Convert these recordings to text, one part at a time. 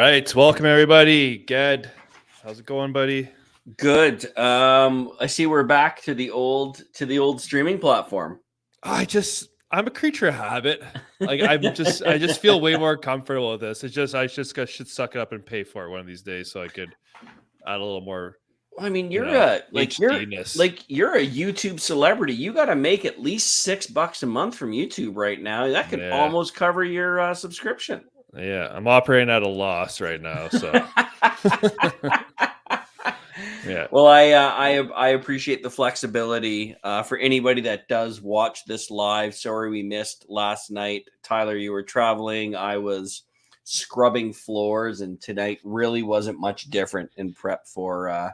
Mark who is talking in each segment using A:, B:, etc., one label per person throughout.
A: right, welcome everybody. Ged, how's it going, buddy?
B: Good. I see we're back to the old streaming platform.
A: I'm a creature of habit. Like I just feel way more comfortable with this. I should suck it up and pay for it one of these days so I could add a little more.
B: I mean,
A: you're
B: you're a YouTube celebrity. You got to make at least $6 a month from YouTube right now. That could almost cover your subscription.
A: Yeah, I'm operating at a loss right now. So,
B: yeah. Well, I appreciate the flexibility. For anybody that does watch this live, sorry we missed last night. Tyler, you were traveling. I was scrubbing floors, and tonight really wasn't much different in prep for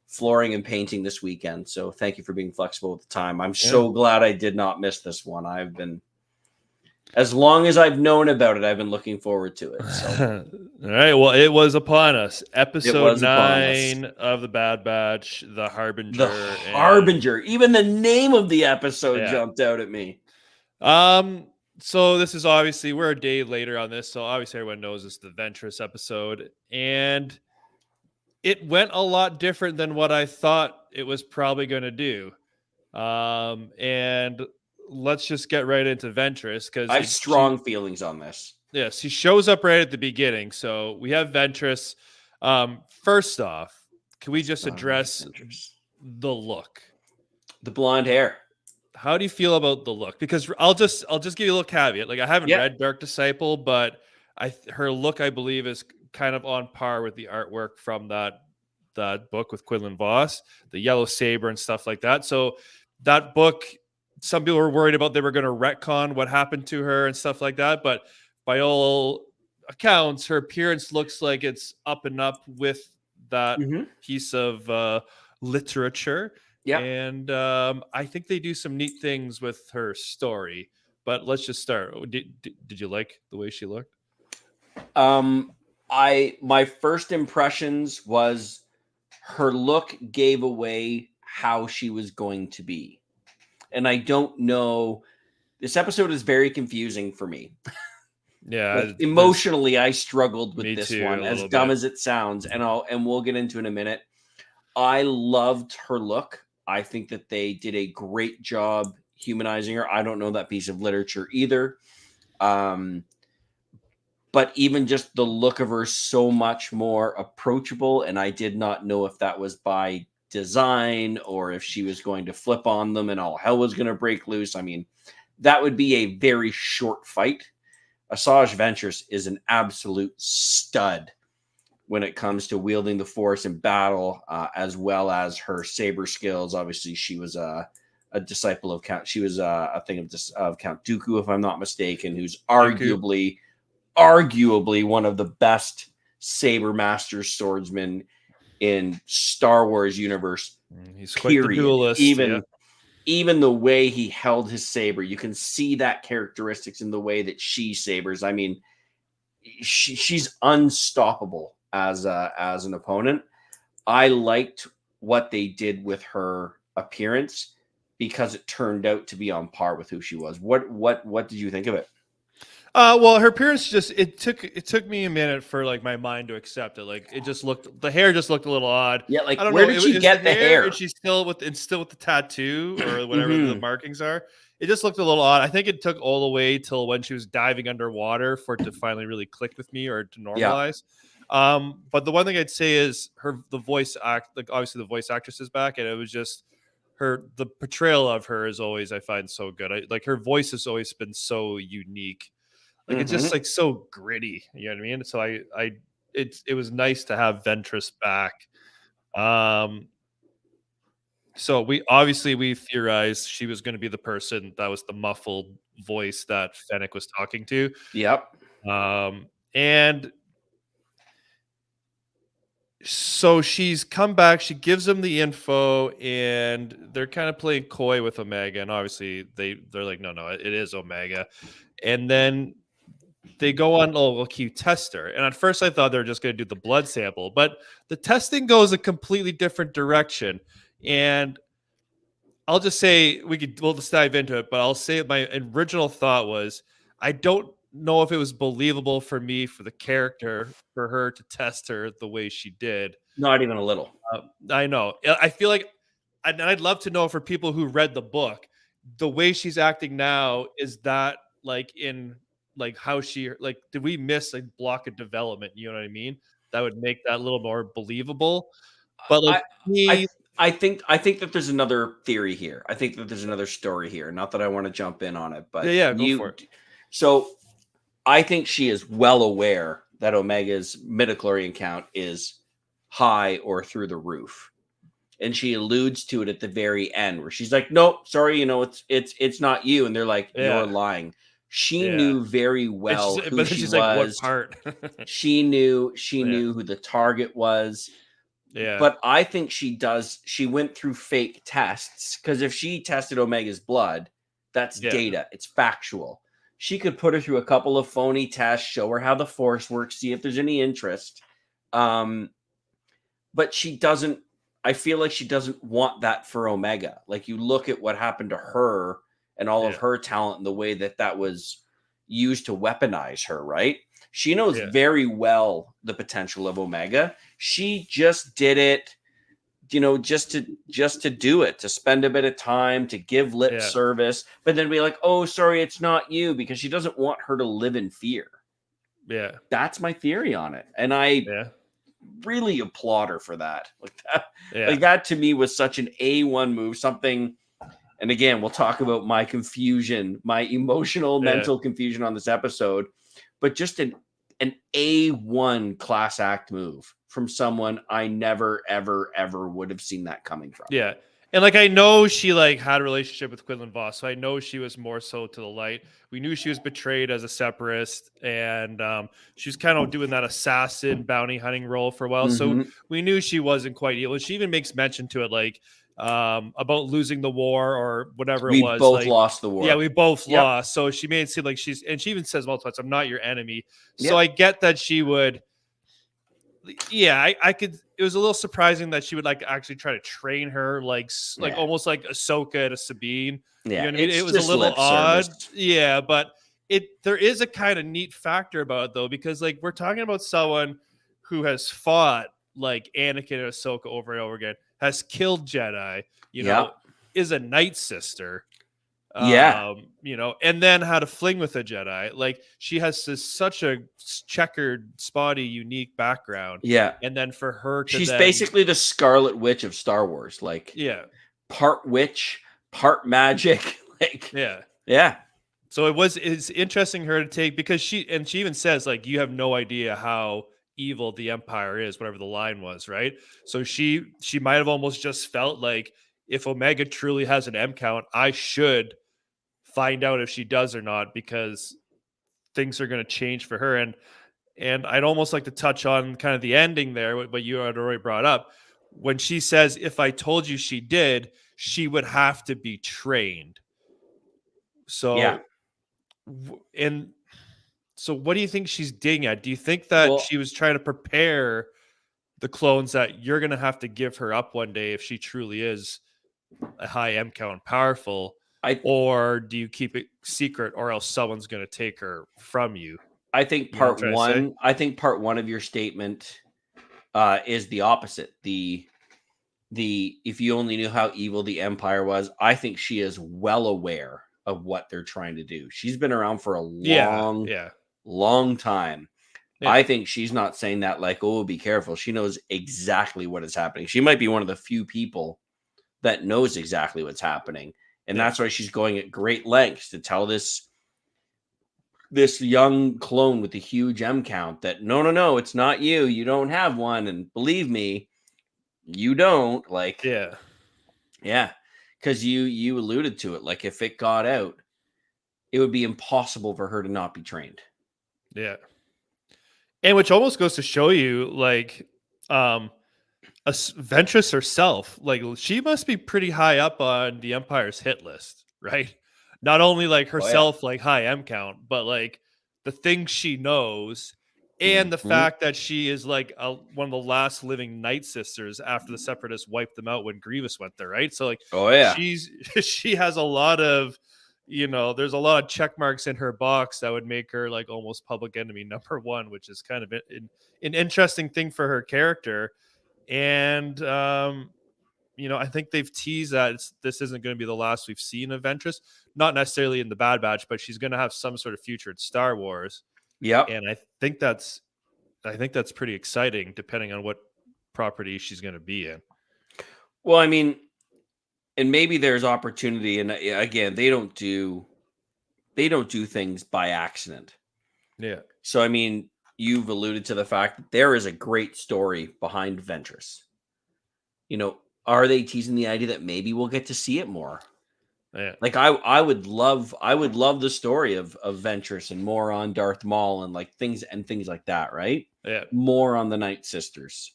B: flooring and painting this weekend. So thank you for being flexible with the time. I'm so glad I did not miss this one. I've been, as long as I've known about it, I've been looking forward to it. So.
A: All right. Well, it was upon us. Episode 9 of the Bad Batch, the Harbinger.
B: The Harbinger. Even the name of the episode jumped out at me.
A: So this is obviously, we're a day later on this, so obviously everyone knows it's the Ventress episode, and it went a lot different than what I thought it was probably going to do. And let's just get right into Ventress, because
B: I have strong feelings on this.
A: Yes, he shows up right at the beginning. So we have Ventress. First off, can we just address the look?
B: The blonde hair.
A: How do you feel about the look? Because I'll just give you a little caveat. Like, I haven't read Dark Disciple, but her look, I believe, is kind of on par with the artwork from that book with Quinlan Voss, the yellow saber and stuff like that. So that book, some people were worried about they were going to retcon what happened to her and stuff like that. But by all accounts, her appearance looks like it's up and up with that piece of literature. Yeah. And I think they do some neat things with her story. But let's just start. Did you like the way she looked?
B: My first impressions was her look gave away how she was going to be. And I don't know. This episode is very confusing for me.
A: Yeah.
B: Emotionally, I struggled with this one, as dumb as it sounds. And we'll get into in a minute. I loved her look. I think that they did a great job humanizing her. I don't know that piece of literature either. But even just the look of her, so much more approachable. And I did not know if that was by design or if she was going to flip on them and all hell was going to break loose. I mean, that would be a very short fight. Asajj Ventress is an absolute stud when it comes to wielding the Force in battle, as well as her saber skills. Obviously, she was a disciple of Count. She was a thing of Count Dooku, if I'm not mistaken, who's arguably one of the best saber master swordsmen in Star Wars universe.
A: He's quite the duelist.
B: Even the way he held his saber, you can see that characteristics in the way that she sabers. I mean, she's unstoppable as an opponent. I liked what they did with her appearance because it turned out to be on par with who she was. What did you think of it?
A: Well, her appearance it took me a minute for like my mind to accept it. Like, the hair just looked a little odd.
B: Yeah, like, where did she get the hair?
A: And she's still with the tattoo or whatever the markings are. It just looked a little odd. I think it took all the way till when she was diving underwater for it to finally really click with me or to normalize. Yeah. But the one thing I'd say is the voice obviously the voice actress is back, and it was just the portrayal of her is always, I find, so good. Like, her voice has always been so unique. Like, it's just like so gritty, you know what I mean? So it was nice to have Ventress back. So we theorized she was going to be the person that was the muffled voice that Fennec was talking to.
B: Yep.
A: And so she's come back, she gives them the info, and they're kind of playing coy with Omega, and obviously they're like, no, it is Omega. And then they go on, we'll test her. And at first I thought they were just going to do the blood sample, but the testing goes a completely different direction. And I'll just say, we'll just dive into it, but I'll say my original thought was, I don't know if it was believable for me, for the character, for her to test her the way she did.
B: Not even a little.
A: I know. I feel like, and I'd love to know for people who read the book, the way she's acting now, is that like in like how she, like, did we miss a block of development? You know what I mean? That would make that a little more believable. But like
B: I think that there's another theory here. I think that there's another story here. Not that I want to jump in on it, but
A: yeah, go for it.
B: So I think she is well aware that Omega's midichlorian count is high or through the roof. And she alludes to it at the very end where she's like, "Nope, sorry, it's not you." And they're like, "You're lying." She knew very well who she was. Like, what
A: part?
B: she knew who the target was.
A: Yeah.
B: But I think she went through fake tests, because if she tested Omega's blood, that's data. It's factual. She could put her through a couple of phony tests, show her how the Force works, see if there's any interest. But she doesn't. I feel like she doesn't want that for Omega. Like, you look at what happened to her and all of her talent and the way that was used to weaponize her, right? She knows very well the potential of Omega. She just did it, just to do it, to spend a bit of time, to give lip service, but then be like, "Oh, sorry, it's not you," because she doesn't want her to live in fear.
A: Yeah.
B: That's my theory on it. And I really applaud her for that. Like that to me was such an A1 move, something. And again, we'll talk about my confusion, my emotional, mental confusion on this episode, but just an A1 class act move from someone I never, ever, ever would have seen that coming from.
A: Yeah. And like, I know she like had a relationship with Quinlan Voss, so I know she was more so to the light. We knew she was betrayed as a separatist, and she was kind of doing that assassin bounty hunting role for a while. So we knew she wasn't quite evil. She even makes mention to it, like about losing the war or whatever it was.
B: We both
A: like,
B: lost the war.
A: Yeah, we both lost. So she made it seem like and she even says multiple times, "I'm not your enemy." So I get that she would. Yeah, I could. It was a little surprising that she would like actually try to train her, like almost like Ahsoka to Sabine.
B: Yeah,
A: you know what I mean? It was a little odd.
B: Service.
A: Yeah, but there is a kind of neat factor about it though, because like we're talking about someone who has fought like Anakin and Ahsoka over and over again, has killed Jedi, is a Night Sister. And then had a fling with a Jedi. Like, she has such a checkered, spotty, unique background.
B: Yeah.
A: And then for her to
B: she's basically the Scarlet Witch of Star Wars. Like, part witch, part magic. Like, yeah.
A: So it's interesting her to take, because she even says, like, you have no idea how evil the Empire is, whatever the line was, right? So she might have almost just felt like, if Omega truly has an M count, I should find out if she does or not, because things are going to change for her. And I'd almost like to touch on kind of the ending there, what you had already brought up, when she says, "If I told you she did, she would have to be trained." So, and so what do you think she's digging at? Do you think that she was trying to prepare the clones that you're going to have to give her up one day if she truly is a high M count powerful? Or do you keep it secret, or else someone's going to take her from you?
B: I think part one of your statement is the opposite. The if you only knew how evil the Empire was, I think she is well aware of what they're trying to do. She's been around for a long time. Yeah. I think she's not saying that like, "Oh, be careful." She knows exactly what is happening. She might be one of the few people that knows exactly what's happening. And that's why she's going at great lengths to tell this young clone with a huge M count that no, it's not you. You don't have one. And believe me, you don't. Like, yeah. Because you alluded to it. Like, if it got out, it would be impossible for her to not be trained.
A: Yeah. And which almost goes to show you, like, Ventress herself, like, she must be pretty high up on the Empire's hit list, right? Not only like herself, like high M count, but like the things she knows, and the fact that she is like one of the last living Night Sisters after the Separatists wiped them out when Grievous went there, right? So like, she has a lot of, there's a lot of check marks in her box that would make her like almost public enemy number one, which is kind of an interesting thing for her character. And I think they've teased that this isn't going to be the last we've seen of Ventress. Not necessarily in the Bad Batch, but she's going to have some sort of future in Star Wars.
B: Yep.
A: And I think that's pretty exciting, depending on what property she's going to be in.
B: Well, I mean, and maybe there's opportunity, and again, they don't do things by accident.
A: Yeah.
B: So, I mean, you've alluded to the fact that there is a great story behind Ventress. Are they teasing the idea that maybe we'll get to see it more?
A: Yeah.
B: Like I would love the story of Ventress and more on Darth Maul and like things like that, right?
A: Yeah.
B: More on the Night Sisters.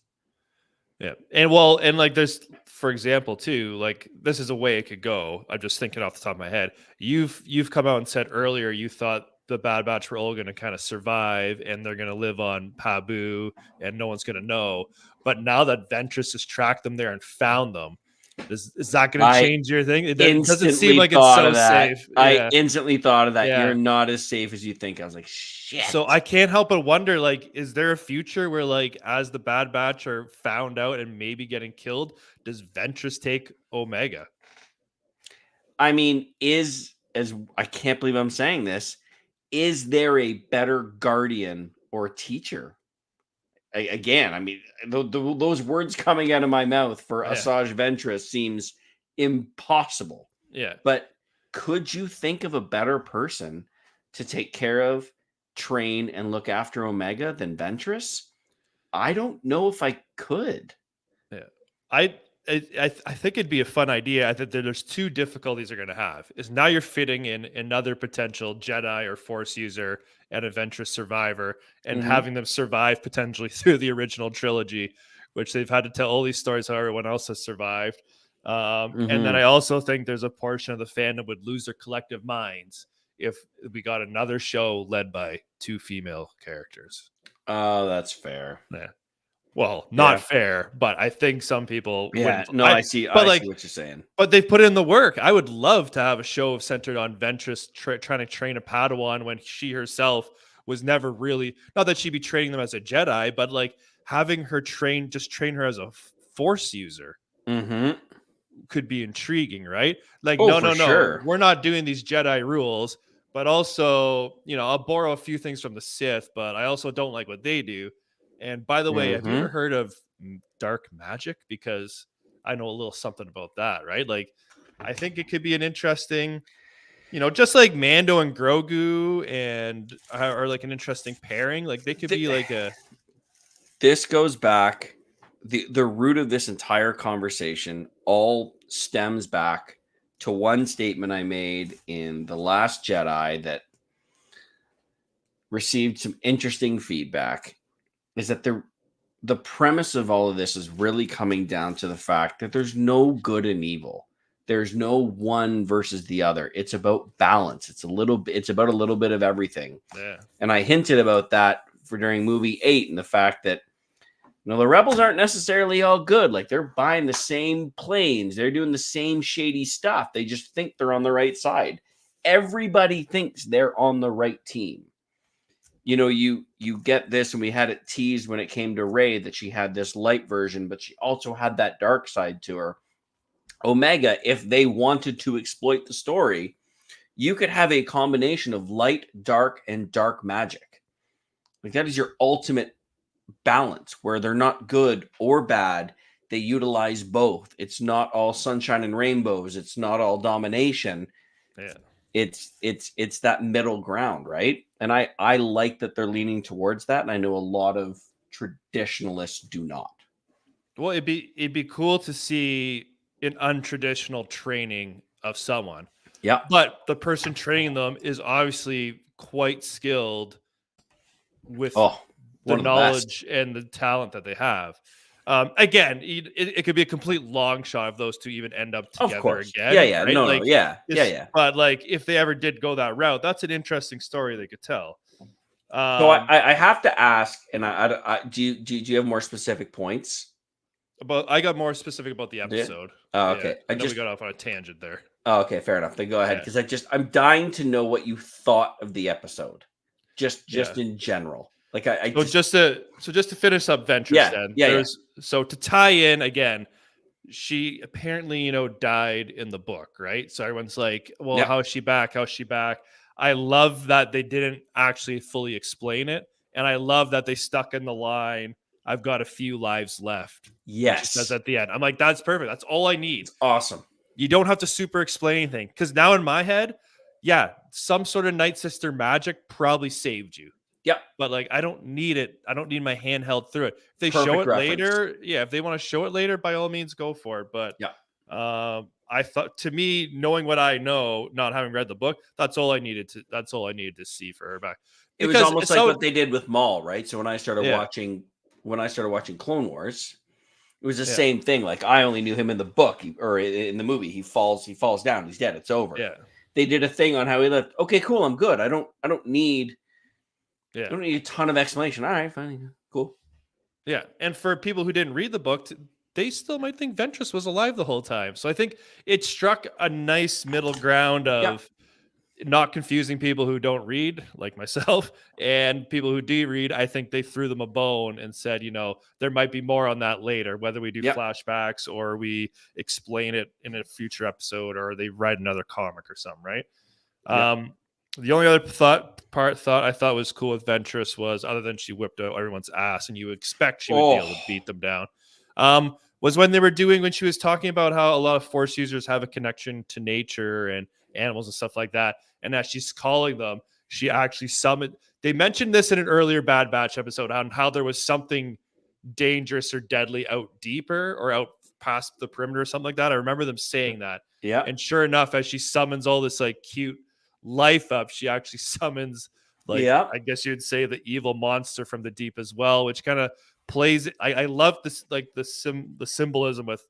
A: Yeah. And like there's, for example, too, like this is a way it could go. I'm just thinking off the top of my head. You've come out and said earlier you thought the Bad Batch were all going to kind of survive and they're going to live on Pabu and no one's going to know. But now that Ventress has tracked them there and found them, is that going to change your thing? It doesn't seem like it's so safe.
B: I instantly thought of that.
A: Yeah.
B: You're not as safe as you think. I was like, shit.
A: So I can't help but wonder, like, is there a future where, like, as the Bad Batch are found out and maybe getting killed, does Ventress take Omega?
B: I mean, I can't believe I'm saying this, is there a better guardian or teacher? Again, I mean, those words coming out of my mouth for Asajj Ventress seems impossible.
A: Yeah.
B: But could you think of a better person to take care of, train, and look after Omega than Ventress? I don't know if I could.
A: Yeah. I think it'd be a fun idea. I think that there's two difficulties they're going to have. Is now you're fitting in another potential Jedi or Force user and a Ventress survivor and having them survive potentially through the original trilogy, which they've had to tell all these stories how everyone else has survived. And then I also think there's a portion of the fandom would lose their collective minds if we got another show led by two female characters.
B: Oh, that's fair.
A: Yeah. Well, not fair, but I think some people wouldn't.
B: No, I see what you're saying.
A: But they've put in the work. I would love to have a show centered on Ventress trying to train a Padawan when she herself was never really, not that she'd be training them as a Jedi, but like having her train her as a Force user could be intriguing, right? Like, no,
B: sure.
A: We're not doing these Jedi rules, but also, I'll borrow a few things from the Sith, but I also don't like what they do. And by the way, have you ever heard of dark magic? Because I know a little something about that, right? Like, I think it could be an interesting, just like Mando and Grogu or like an interesting pairing. Like they could be like a.
B: This goes back, the root of this entire conversation all stems back to one statement I made in The Last Jedi that received some interesting feedback. Is that the premise of all of this is really coming down to the fact that there's no good and evil. There's no one versus the other. It's about balance. It's about a little bit of everything.
A: Yeah.
B: And I hinted about that during movie 8 and the fact that the rebels aren't necessarily all good. Like they're buying the same planes. They're doing the same shady stuff. They just think they're on the right side. Everybody thinks they're on the right team. You get this, and we had it teased when it came to Rey that she had this light version, but she also had that dark side to her. Omega, if they wanted to exploit the story, you could have a combination of light, dark, and dark magic. Like that is your ultimate balance, where they're not good or bad. They utilize both. It's not all sunshine and rainbows. It's not all domination.
A: Yeah.
B: It's that middle ground, right? And I like that they're leaning towards that, and I know a lot of traditionalists do not.
A: Well, it'd be cool to see an untraditional training of someone.
B: Yeah.
A: But the person training them is obviously quite skilled with the knowledge and the talent that they have. Again, it could be a complete long shot if those two even end up together again.
B: Yeah,
A: right?
B: No,
A: like,
B: yeah.
A: But like, if they ever did go that route, that's an interesting story they could tell.
B: So I have to ask, and do you have more specific points?
A: I got more specific about the episode.
B: Oh, okay.
A: I know we got off on a tangent there.
B: Oh, okay, fair enough. Then go ahead, because I'm dying to know what you thought of the episode, just in general. Like
A: just to finish up Ventress, so to tie in again, she apparently died in the book, right? So everyone's like, well, how is she back? How's she back? I love that they didn't actually fully explain it, and I love that they stuck in the line, I've got a few lives left.
B: Yes,
A: she says at the end. I'm like, that's perfect. That's all I need.
B: It's awesome.
A: You don't have to super explain anything, because now in my head, some sort of Night Sister magic probably saved you.
B: Yep.
A: But like, I don't need it. I don't need my hand held through it. If they show it later, if they want to show it later, by all means, go for it. But I thought, to me, knowing what I know, not having read the book, that's all I needed to see for her back.
B: Because it was almost like what they did with Maul, right? So when I started watching Clone Wars, it was the same thing. Like, I only knew him in the book or in the movie. He falls down. He's dead. It's over.
A: Yeah.
B: They did a thing on how he left. Okay, cool. I'm good. I don't need a ton of explanation. All right, fine. Cool.
A: Yeah. And for people who didn't read the book, they still might think Ventress was alive the whole time. So I think it struck a nice middle ground of not confusing people who don't read, like myself, and people who do read. I think they threw them a bone and said, there might be more on that later, whether we do flashbacks or we explain it in a future episode or they write another comic or something, right? The only other thought I thought was cool with Ventress was, other than she whipped out everyone's ass and you expect she would be able to beat them down, was when she was talking about how a lot of Force users have a connection to nature and animals and stuff like that. And as she's calling them, she actually summoned. They mentioned this in an earlier Bad Batch episode on how there was something dangerous or deadly out deeper or out past the perimeter or something like that. I remember them saying that.
B: Yeah.
A: And sure enough, as she summons all this like cute life up, she actually summons I guess you'd say the evil monster from the deep as well, which kind of plays. I love this, like the symbolism with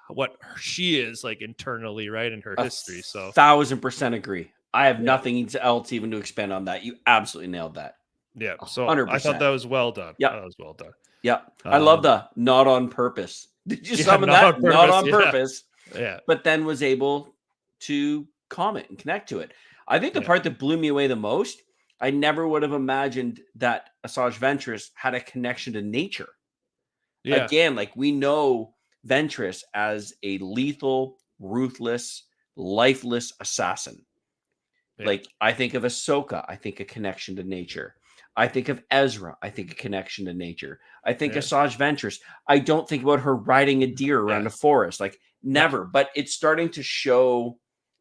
A: what she is like internally, right, in her history. So
B: 1000% agree. I have nothing else even to expand on that. You absolutely nailed that.
A: Yeah. So
B: 100%.
A: I thought that was well done.
B: Yeah,
A: that was well done.
B: Yeah. I love the not on purpose. Did you summon that? Not on purpose.
A: Yeah.
B: But then was able to comment and connect to it. I think the part that blew me away the most, I never would have imagined that Asajj Ventress had a connection to nature. Yeah. Again, like, we know Ventress as a lethal, ruthless, lifeless assassin. Yeah. Like, I think of Ahsoka, I think a connection to nature. I think of Ezra, I think a connection to nature. I think Asajj Ventress, I don't think about her riding a deer around a forest. Like, never. But it's starting to show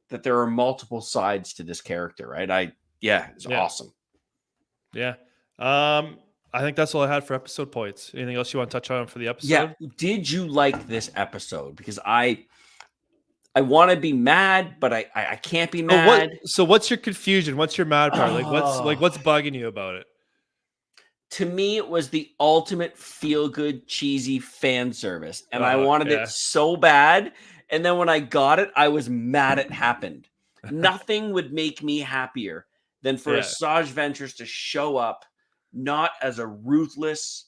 B: that there are multiple sides to this character, right? It's awesome.
A: Yeah. I think that's all I had for episode points. Anything else you want to touch on for the episode?
B: Yeah. Did you like this episode? Because I want to be mad, but I can't be mad.
A: So what's your confusion? What's your mad part? What's bugging you about it?
B: To me, it was the ultimate feel-good, cheesy fan service. And I wanted it so bad. And then when I got it, I was mad it happened. Nothing would make me happier than for Asajj Ventress to show up not as a ruthless,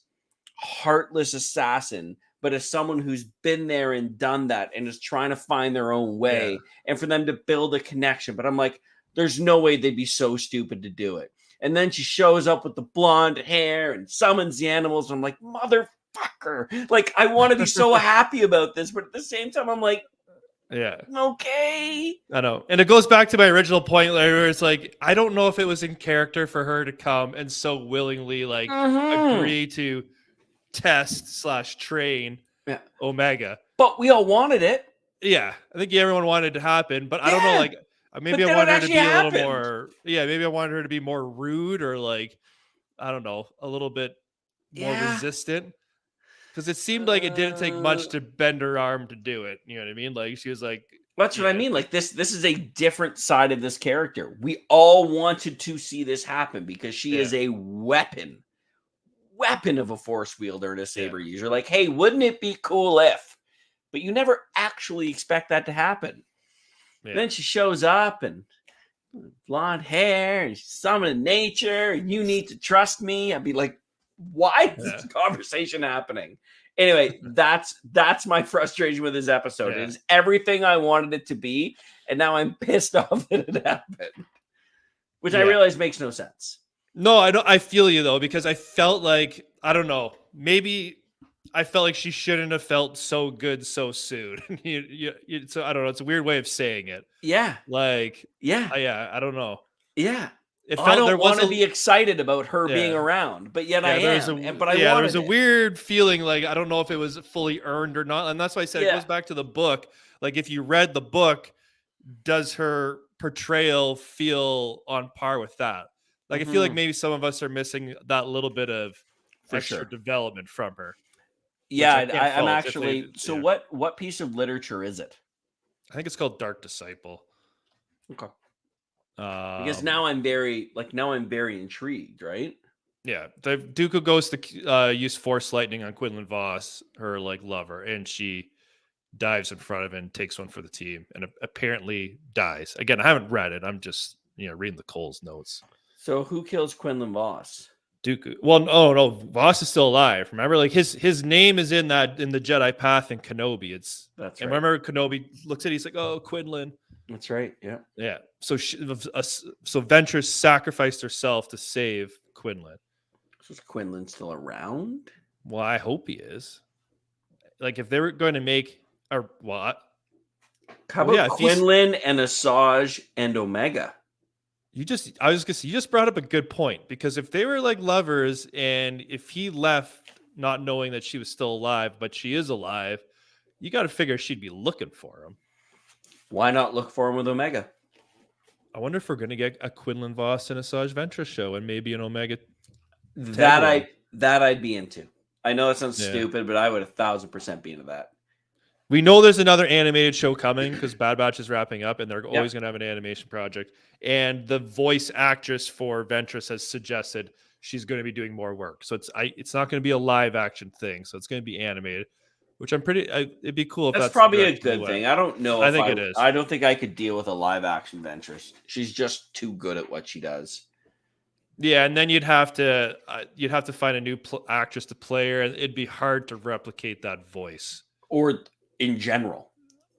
B: heartless assassin, but as someone who's been there and done that and is trying to find their own way, and for them to build a connection. But I'm like, there's no way they'd be so stupid to do it. And then she shows up with the blonde hair and summons the animals. I'm like, motherfucker. Like, I want to be so happy about this, but at the same time, I'm like, okay.
A: I know. And it goes back to my original point where it's like, I don't know if it was in character for her to come and so willingly agree to test/train Omega.
B: But we all wanted it.
A: Yeah. I think everyone wanted it to happen, but I don't know, maybe I wanted her to be a little more. Yeah, maybe I wanted her to be more rude or I don't know, a little bit more resistant. Because it seemed like it didn't take much to bend her arm to do it. You know what I mean? Like, she was like,
B: that's what I mean. Like, this is a different side of this character. We all wanted to see this happen because she is a weapon of a force wielder and a saber user. Like, hey, wouldn't it be cool if? But you never actually expect that to happen. Yeah. Then she shows up and blonde hair and she's summoning nature and you need to trust me. I'd be like, why is this conversation happening? Anyway, that's my frustration with this episode. It is everything I wanted it to be. and now I'm pissed off that it happened, which I realize makes no sense.
A: No, I don't. I feel you though, because I felt like, I don't know, maybe I felt like she shouldn't have felt so good so soon. So I don't know. It's a weird way of saying it.
B: Yeah.
A: Like,
B: yeah,
A: I don't know.
B: yeah.
A: It felt
B: I don't want to be excited about her being around, but yet I am. But I
A: there was a weird feeling, like I don't know if it was fully earned or not, and that's why I said it goes back to the book. Like if you read the book, does her portrayal feel on par with that? Like I feel like maybe some of us are missing that little bit of extra development from her.
B: Yeah, I'm actually. So what piece of literature is it?
A: I think it's called Dark Disciple.
B: Okay. Because now I'm very intrigued, right?
A: Yeah, the Dooku goes to use Force lightning on Quinlan Voss, her like lover, and she dives in front of it and takes one for the team, and apparently dies. Again, I haven't read it. I'm just reading the Cole's notes.
B: So who kills Quinlan Voss?
A: Dooku. Well, no, Voss is still alive. Remember, like his name is in the Jedi Path in Kenobi.
B: That's right.
A: And remember, Kenobi looks at it, he's like, "Oh, Quinlan."
B: That's right. Yeah.
A: Yeah. So so Ventress sacrificed herself to save Quinlan.
B: So is Quinlan still around?
A: Well, I hope he is. Like if they were going to make a what?
B: How about Quinlan and Asajj and Omega?
A: You just brought up a good point, because if they were like lovers and if he left not knowing that she was still alive, but she is alive, you got to figure she'd be looking for him.
B: Why not look for him with Omega?
A: I wonder if we're going to get a Quinlan Voss and Asajj Ventress show and maybe an Omega.
B: That I'd be into. I know it sounds stupid, but I would 1,000% be into that.
A: We know there's another animated show coming because Bad Batch is wrapping up, and they're always going to have an animation project. And the voice actress for Ventress has suggested she's going to be doing more work. So it's not going to be a live action thing. So it's going to be animated, which it'd be cool if that's
B: probably a good thing. I don't know.
A: I think it is.
B: I don't think I could deal with a live action Ventress. She's just too good at what she does.
A: Yeah, and then you'd have to find a new actress to play her, and it'd be hard to replicate that voice.
B: Or in general,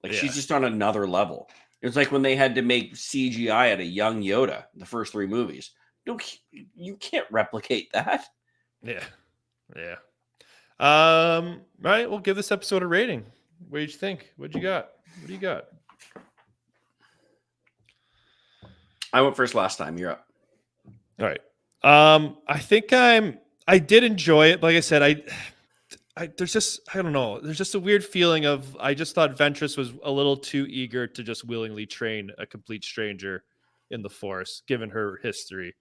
B: she's just on another level. It's like when they had to make CGI at a young Yoda, the first 3 movies. You can't replicate that.
A: Yeah. Right. We'll give this episode a rating. What did you think? What do you got?
B: I went first last time. You're up.
A: All right. I think I did enjoy it. Like I said, there's just, I don't know. There's just a weird feeling of, I just thought Ventress was a little too eager to just willingly train a complete stranger in the Force, given her history.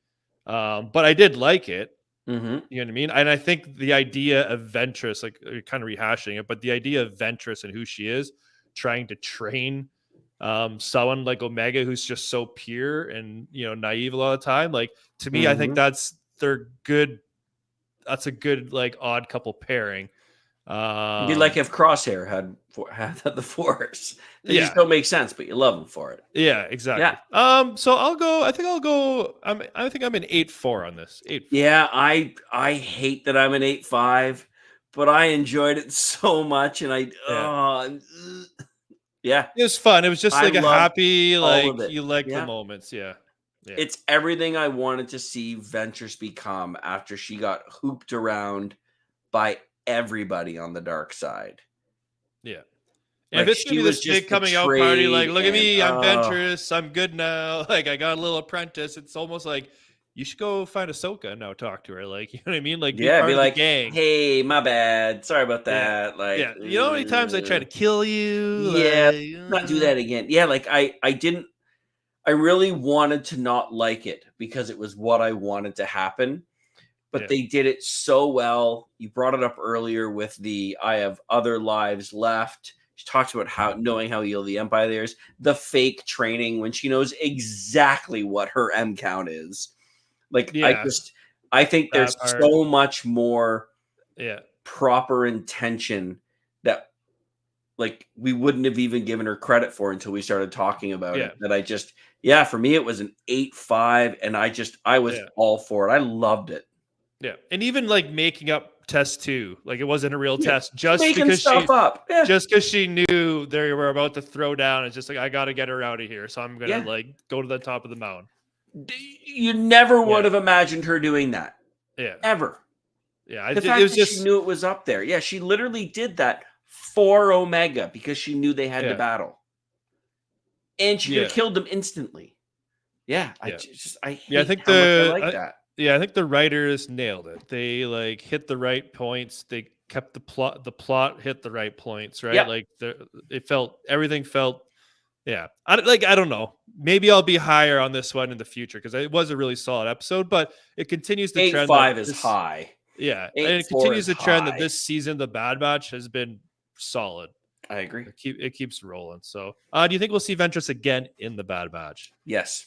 A: But I did like it.
B: Mm-hmm.
A: You know what I mean? And I think the idea of Ventress, like you're kind of rehashing it, but the idea of Ventress and who she is, trying to train someone like Omega, who's just so pure and naive a lot of the time. Like to me, I think that's a good like odd couple pairing.
B: It'd be like if Crosshair had the Force. They just don't make sense, but you love them for it.
A: Yeah, exactly. Yeah. So I think I'm an 8.4 on this. 8.4.
B: Yeah, I hate that I'm an 8.5, but I enjoyed it so much, and it
A: was fun. It was just like a happy, like you like the moments. Yeah.
B: It's everything I wanted to see Ventress become after she got hooped around by everybody on the dark side.
A: Yeah. And if it's gonna be this big coming out party, like, look at me, I'm Ventress, I'm good now. Like I got a little apprentice. It's almost like you should go find Ahsoka and now talk to her. Like, you know what I mean? Like,
B: be like, gang. Hey, my bad. Sorry about that.
A: Yeah. Like, you know how many times I tried to kill you?
B: Not do that again. Yeah, like I really wanted to not like it because it was what I wanted to happen. But they did it so well. You brought it up earlier with the I have other lives left. She talks about knowing how evil the Empire is. The fake training when she knows exactly what her M count is. Like, I think there's so much more proper intention that like we wouldn't have even given her credit for until we started talking about it. That I just, for me, it was an 8.5 and I was all for it. I loved it.
A: Yeah. And even like making up test 2. Like it wasn't a real test. Just
B: making
A: because
B: stuff up. Yeah.
A: Just because she knew they were about to throw down. It's just like, I got to get her out of here. So I'm going to like go to the top of the mountain.
B: You never would have imagined her doing that.
A: Yeah.
B: Ever.
A: Yeah.
B: The fact that she knew it was up there. Yeah. She literally did that for Omega because she knew they had to battle. And she could have killed him instantly. Yeah. I think I like that.
A: Yeah, I think the writers nailed it. They like hit the right points. They kept the plot hit the right points, right?
B: Yep.
A: Like everything felt. Yeah, I don't know. Maybe I'll be higher on this one in the future because it was a really solid episode. But it continues to trend.
B: 8.5 is high.
A: Yeah, and it continues to trend that this season the Bad Batch has been solid.
B: I agree.
A: It keeps rolling. So, do you think we'll see Ventress again in the Bad Batch?
B: Yes.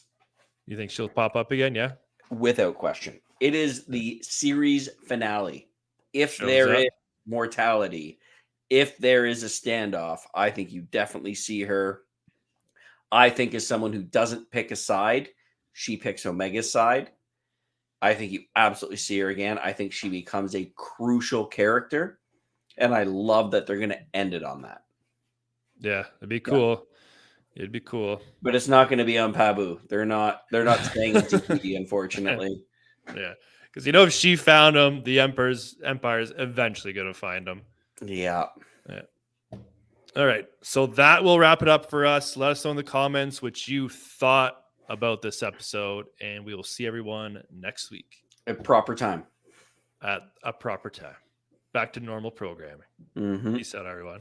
A: You think she'll pop up again? Yeah.
B: Without question. It is the series finale. If there is mortality, if there is a standoff, I think you definitely see her. I think as someone who doesn't pick a side, she picks Omega's side. I think you absolutely see her again. I think she becomes a crucial character. And I love that they're going to end it on that.
A: Yeah, it'd be cool. It'd be cool.
B: But it's not going to be on Pabu. They're not staying in TPD, unfortunately.
A: Yeah. Because if she found him, the Empire's eventually going to find him.
B: Yeah.
A: All right. So that will wrap it up for us. Let us know in the comments what you thought about this episode, and we will see everyone next week.
B: At proper time.
A: At a proper time. Back to normal programming.
B: Mm-hmm.
A: Peace out, everyone.